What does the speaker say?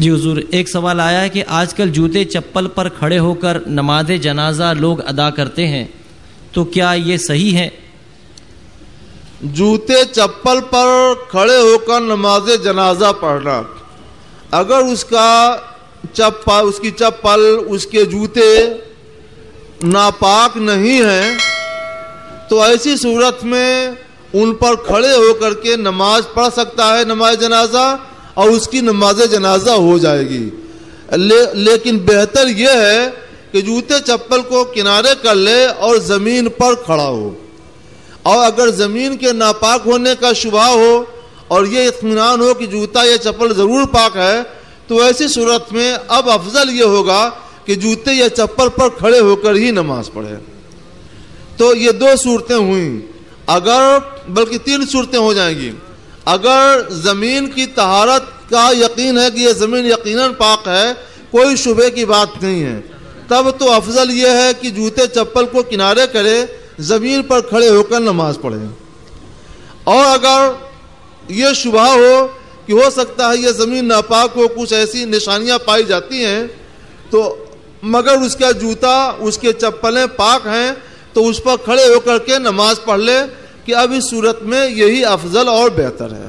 جی حضور، ایک سوال آیا ہے کہ آج کل جوتے چپل پر کھڑے ہو کر نماز جنازہ لوگ ادا کرتے ہیں، تو کیا یہ صحیح ہے؟ جوتے چپل پر کھڑے ہو کر نماز جنازہ پڑھنا، اگر اس کی چپل اس کے جوتے ناپاک نہیں ہیں تو ایسی صورت میں ان پر کھڑے ہو کر کے نماز پڑھ سکتا ہے نماز جنازہ، اور اس کی نماز جنازہ ہو جائے گی۔ لیکن بہتر یہ ہے کہ جوتے چپل کو کنارے کر لے اور زمین پر کھڑا ہو، اور اگر زمین کے ناپاک ہونے کا شبہ ہو اور یہ اطمینان ہو کہ جوتا یا چپل ضرور پاک ہے، تو ایسی صورت میں اب افضل یہ ہوگا کہ جوتے یا چپل پر کھڑے ہو کر ہی نماز پڑھے۔ تو یہ دو صورتیں ہوئیں، بلکہ تین صورتیں ہو جائیں گی۔ اگر زمین کی طہارت کا یقین ہے کہ یہ زمین یقیناً پاک ہے، کوئی شبہ کی بات نہیں ہے، تب تو افضل یہ ہے کہ جوتے چپل کو کنارے کرے، زمین پر کھڑے ہو کر نماز پڑھے۔ اور اگر یہ شبہ ہو کہ ہو سکتا ہے یہ زمین ناپاک ہو، کچھ ایسی نشانیاں پائی جاتی ہیں، تو مگر اس کا جوتا اس کے چپلیں پاک ہیں تو اس پر کھڑے ہو کر کے نماز پڑھ لے، کہ اب اس صورت میں یہی افضل اور بہتر ہے۔